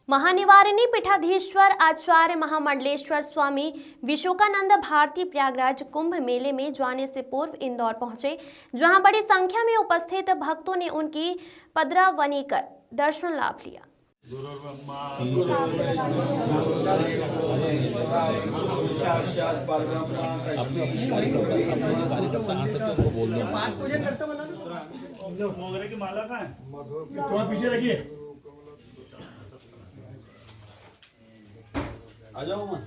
महानिवारिणी पीठाधीश्वर आचार्य महामंडलेश्वर स्वामी विशोकानंद भारती प्रयागराज कुंभ मेले में जाने से पूर्व इंदौर पहुंचे, जहां बड़ी संख्या में उपस्थित भक्तों ने उनकी पदरावनी कर दर्शन लाभ लिया। पीछे रखिए, आ जाओ मैं।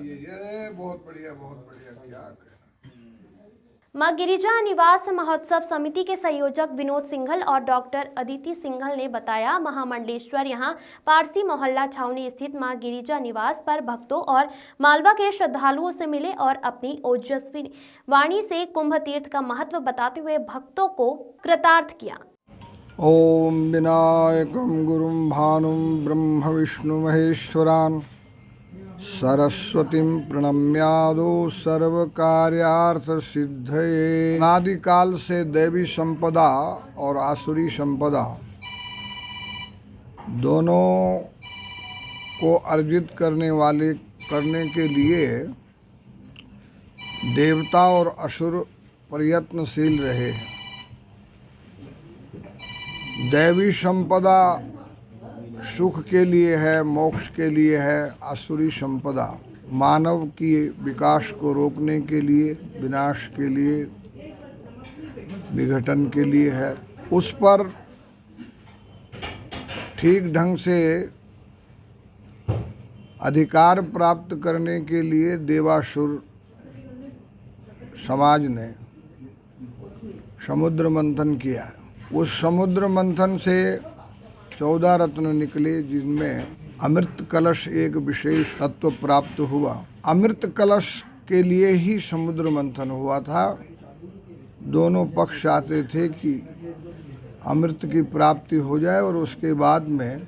ये बहुत बढ़िया क्या कहना। मां गिरिजा निवास महोत्सव समिति के संयोजक विनोद सिंघल और डॉक्टर अदिति सिंघल ने बताया, महामंडलेश्वर यहां पारसी मोहल्ला छावनी स्थित मां गिरिजा निवास पर भक्तों और मालवा के श्रद्धालुओं से मिले और अपनी ओजस्वी वाणी से कुंभ तीर्थ का महत्व बताते हुए भक्तों को कृतार्थ किया। ओम विनायकं गुरुं भानुं ब्रह्म विष्णु महेश्वरान् सरस्वतीं प्रणम्यादो सर्वकार्यार्थ सिद्धये। अनादिकाल से दैवी संपदा और आसुरी संपदा दोनों को अर्जित करने के लिए देवता और असुर प्रयत्नशील रहे। दैवी संपदा सुख के लिए है, मोक्ष के लिए है। आसुरी संपदा मानव की विकास को रोकने के लिए, विनाश के लिए, विघटन के लिए है। उस पर ठीक ढंग से अधिकार प्राप्त करने के लिए देवासुर समाज ने समुद्र मंथन किया। उस समुद्र मंथन से 14 रत्न निकले, जिनमें अमृत कलश एक विशेष तत्व प्राप्त हुआ। अमृत कलश के लिए ही समुद्र मंथन हुआ था। दोनों पक्ष चाहते थे कि अमृत की प्राप्ति हो जाए और उसके बाद में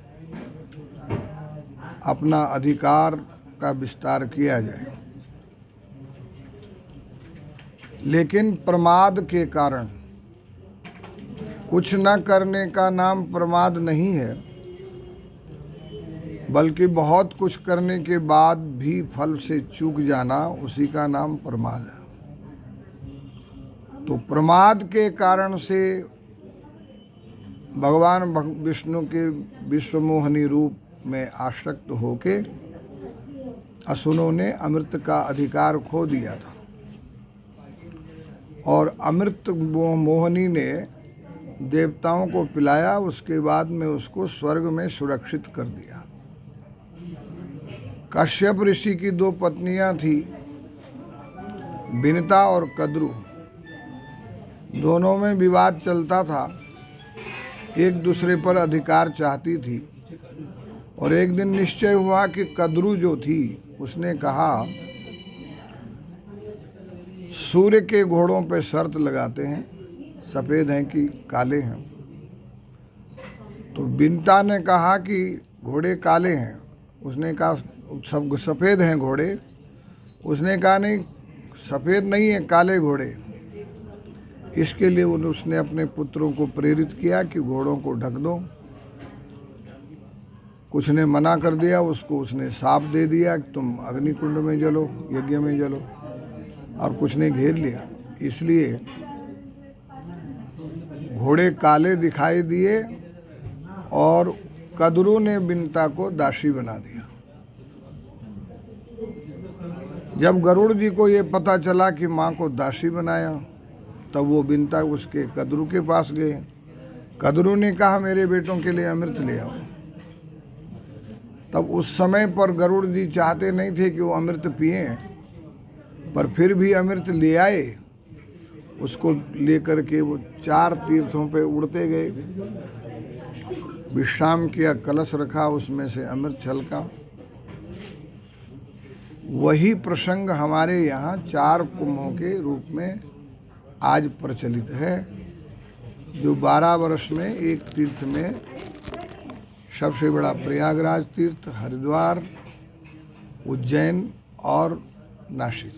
अपना अधिकार का विस्तार किया जाए। लेकिन प्रमाद के कारण, कुछ न करने का नाम प्रमाद नहीं है, बल्कि बहुत कुछ करने के बाद भी फल से चूक जाना, उसी का नाम प्रमाद है। तो प्रमाद के कारण से भगवान विष्णु के विश्वमोहनी रूप में आसक्त होके असुरों ने अमृत का अधिकार खो दिया था और अमृत मोहनी ने देवताओं को पिलाया। उसके बाद में उसको स्वर्ग में सुरक्षित कर दिया। कश्यप ऋषि की 2 पत्नियां थी, विनिता और कद्रु। दोनों में विवाद चलता था, एक दूसरे पर अधिकार चाहती थी। और एक दिन निश्चय हुआ कि कद्रु जो थी, उसने कहा सूर्य के घोड़ों पे शर्त लगाते हैं, सफ़ेद हैं कि काले हैं। तो विनिता ने कहा कि घोड़े काले हैं। उसने कहा सब सफ़ेद हैं घोड़े। उसने कहा नहीं, सफ़ेद नहीं है, काले घोड़े। इसके लिए उसने अपने पुत्रों को प्रेरित किया कि घोड़ों को ढक दो। कुछ ने मना कर दिया, उसको उसने शाप दे दिया कि तुम अग्निकुंड में जलो, यज्ञ में जलो। और कुछ ने घेर लिया। इसलिए घोड़े काले दिखाई दिए और कद्रु ने विनिता को दासी बना दिया। जब गरुड़ जी को ये पता चला कि माँ को दासी बनाया, तब वो विनिता उसके कद्रु के पास गए। कद्रु ने कहा मेरे बेटों के लिए अमृत ले आओ। तब उस समय पर गरुड़ जी चाहते नहीं थे कि वो अमृत पिए, पर फिर भी अमृत ले आए। उसको लेकर के वो 4 तीर्थों पे उड़ते गए। विश्राम किया, कलश रखा, उसमें से अमृत छलका। वही प्रसंग हमारे यहाँ 4 कुंभों के रूप में आज प्रचलित है, जो 12 वर्ष में एक तीर्थ में सबसे बड़ा प्रयागराज तीर्थ, हरिद्वार, उज्जैन और नासिक,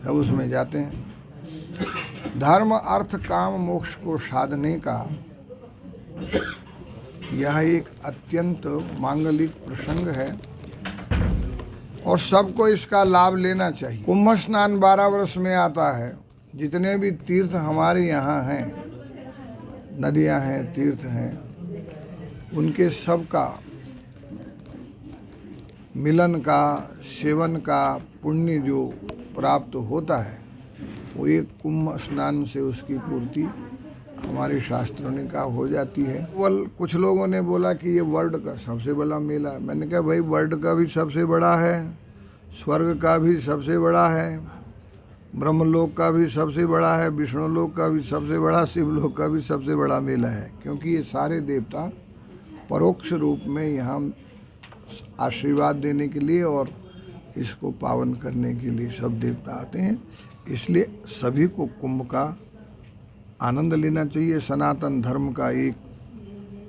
सब उसमें जाते हैं। धर्म अर्थ काम मोक्ष को साधने का यह एक अत्यंत मांगलिक प्रसंग है और सबको इसका लाभ लेना चाहिए। कुंभ स्नान 12 वर्ष में आता है। जितने भी तीर्थ हमारे यहाँ हैं, नदियाँ हैं, तीर्थ हैं, उनके सब का मिलन का, सेवन का पुण्य जो प्राप्त होता है, वो एक कुंभ स्नान से उसकी पूर्ति हमारे शास्त्रों ने कहा हो जाती है। कुछ लोगों ने बोला कि ये वर्ल्ड का सबसे बड़ा मेला है। मैंने कहा भाई, वर्ल्ड का भी सबसे बड़ा है, स्वर्ग का भी सबसे बड़ा है, ब्रह्मलोक का भी सबसे बड़ा है, विष्णुलोक का भी सबसे बड़ा, शिवलोक का भी सबसे बड़ा मेला है। क्योंकि ये सारे देवता परोक्ष रूप में यहाँ आशीर्वाद देने के लिए और इसको पावन करने के लिए सब देवता आते हैं। इसलिए सभी को कुंभ का आनंद लेना चाहिए। सनातन धर्म का एक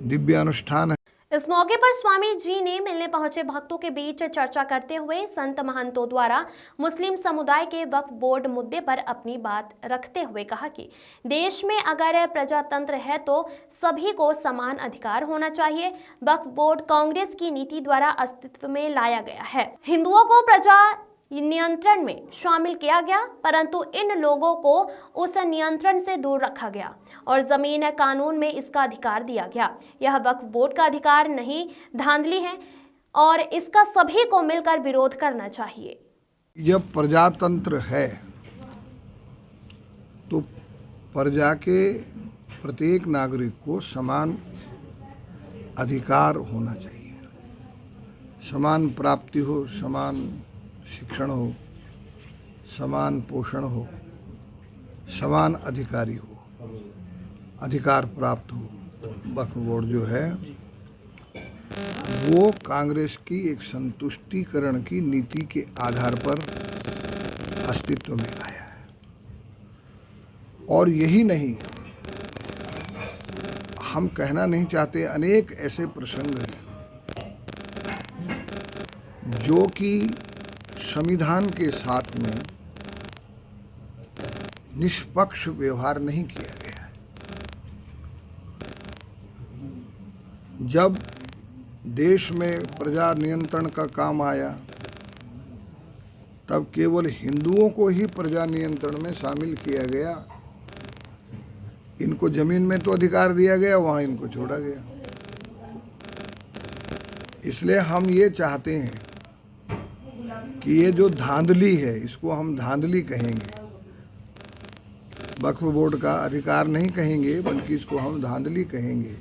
दिव्य अनुष्ठान है। इस मौके पर स्वामी जी ने मिलने पहुंचे भक्तों के बीच चर्चा करते हुए संत महंतों द्वारा मुस्लिम समुदाय के वक्फ बोर्ड मुद्दे पर अपनी बात रखते हुए कहा कि देश में अगर प्रजातंत्र है तो सभी को समान अधिकार होना चाहिए। वक्फ बोर्ड कांग्रेस की नीति द्वारा अस्तित्व में लाया गया है। हिंदुओं को प्रजा नियंत्रण में शामिल किया गया, परंतु इन लोगों को उस नियंत्रण से दूर रखा गया और जमीन कानून में इसका अधिकार दिया गया। यह वक्फ बोर्ड का अधिकार नहीं, धांधली है और इसका सभी को मिलकर विरोध करना चाहिए। जब प्रजातंत्र है तो प्रजा के प्रत्येक नागरिक को समान अधिकार होना चाहिए, समान प्राप्ति हो, समान शिक्षण हो, समान पोषण हो, समान अधिकारी हो, अधिकार प्राप्त हो। वक्फ बोर्ड जो है वो कांग्रेस की एक संतुष्टिकरण की नीति के आधार पर अस्तित्व में आया है। और यही नहीं, हम कहना नहीं चाहते, अनेक ऐसे प्रसंग हैं जो कि संविधान के साथ में निष्पक्ष व्यवहार नहीं किया गया है। जब देश में प्रजा नियंत्रण का काम आया तब केवल हिंदुओं को ही प्रजा नियंत्रण में शामिल किया गया। इनको जमीन में तो अधिकार दिया गया, वहाँ इनको छोड़ा गया। इसलिए हम ये चाहते हैं कि ये जो धांधली है, इसको हम धांधली कहेंगे, वक्फ बोर्ड का अधिकार नहीं कहेंगे, बल्कि इसको हम धांधली कहेंगे।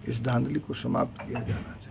इस धांधली को समाप्त किया जाना चाहिए।